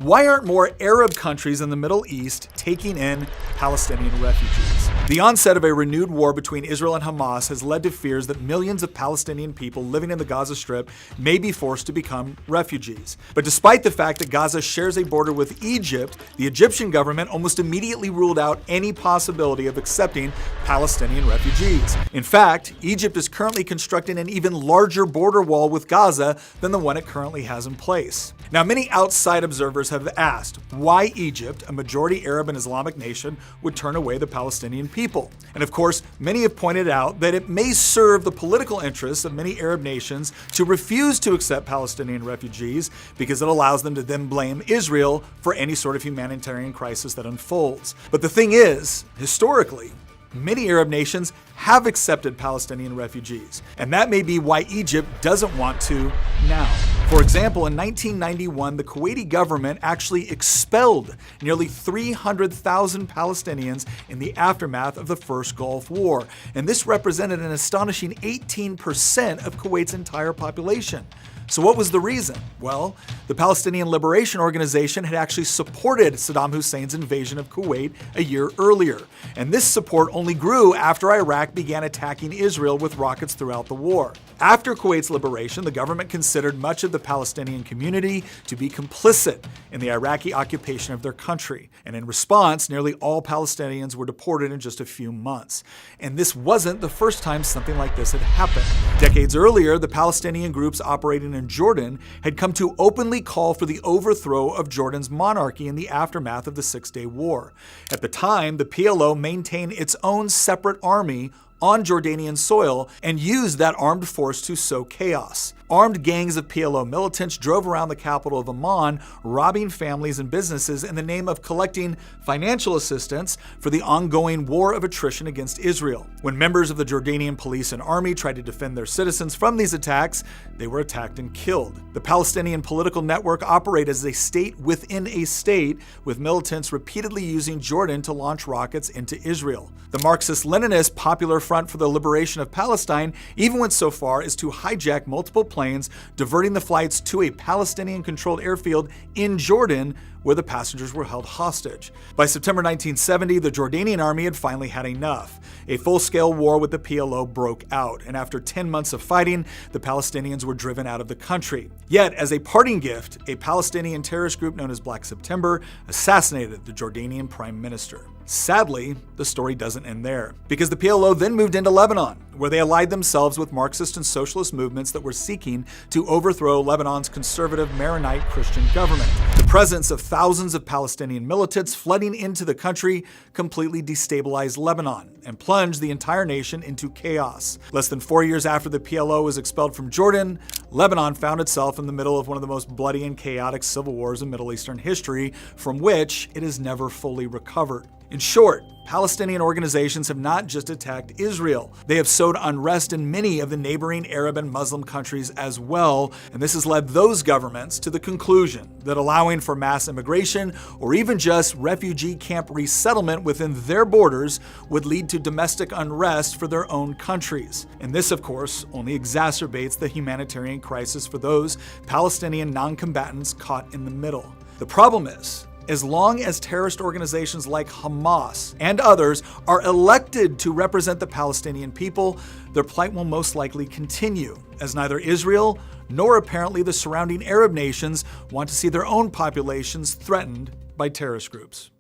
Why aren't more Arab countries in the Middle East taking in Palestinian refugees? The onset of a renewed war between Israel and Hamas has led to fears that millions of Palestinian people living in the Gaza Strip may be forced to become refugees. But despite the fact that Gaza shares a border with Egypt, the Egyptian government almost immediately ruled out any possibility of accepting Palestinian refugees. In fact, Egypt is currently constructing an even larger border wall with Gaza than the one it currently has in place. Now, many outside observers have asked why Egypt, a majority Arab and Islamic nation, would turn away the Palestinian people. And of course, many have pointed out that it may serve the political interests of many Arab nations to refuse to accept Palestinian refugees because it allows them to then blame Israel for any sort of humanitarian crisis that unfolds. But the thing is, historically, many Arab nations have accepted Palestinian refugees, and that may be why Egypt doesn't want to now. For example, in 1991, the Kuwaiti government actually expelled nearly 300,000 Palestinians in the aftermath of the First Gulf War, and this represented an astonishing 18% of Kuwait's entire population. So what was the reason? Well, the Palestinian Liberation Organization had actually supported Saddam Hussein's invasion of Kuwait a year earlier, and this support only grew after Iraq began attacking Israel with rockets throughout the war. After Kuwait's liberation, the government considered much of the Palestinian community to be complicit in the Iraqi occupation of their country, and in response, nearly all Palestinians were deported in just a few months. And this wasn't the first time something like this had happened. Decades earlier, the Palestinian groups operating in Jordan had come to openly call for the overthrow of Jordan's monarchy in the aftermath of the Six-Day War. At the time, the PLO maintained its own separate army on Jordanian soil and used that armed force to sow chaos. Armed gangs of PLO militants drove around the capital of Amman, robbing families and businesses in the name of collecting financial assistance for the ongoing war of attrition against Israel. When members of the Jordanian police and army tried to defend their citizens from these attacks, they were attacked and killed. The Palestinian political network operated as a state within a state, with militants repeatedly using Jordan to launch rockets into Israel. The Marxist-Leninist Popular Front for the Liberation of Palestine even went so far as to hijack multiple planes, diverting the flights to a Palestinian-controlled airfield in Jordan, where the passengers were held hostage. By September 1970, the Jordanian army had finally had enough. A full-scale war with the PLO broke out, and after 10 months of fighting, the Palestinians were driven out of the country. Yet, as a parting gift, a Palestinian terrorist group known as Black September assassinated the Jordanian prime minister. Sadly, the story doesn't end there, because the PLO then moved into Lebanon, where they allied themselves with Marxist and socialist movements that were seeking to overthrow Lebanon's conservative Maronite Christian government. The presence of thousands of Palestinian militants flooding into the country completely destabilized Lebanon and plunged the entire nation into chaos. Less than 4 years after the PLO was expelled from Jordan, Lebanon found itself in the middle of one of the most bloody and chaotic civil wars in Middle Eastern history, from which it has never fully recovered. In short, Palestinian organizations have not just attacked Israel. They have sowed unrest in many of the neighboring Arab and Muslim countries as well, and this has led those governments to the conclusion that allowing for mass immigration or even just refugee camp resettlement within their borders would lead to domestic unrest for their own countries. And this, of course, only exacerbates the humanitarian crisis for those Palestinian non-combatants caught in the middle. The problem is, as long as terrorist organizations like Hamas and others are elected to represent the Palestinian people, their plight will most likely continue, as neither Israel nor apparently the surrounding Arab nations want to see their own populations threatened by terrorist groups.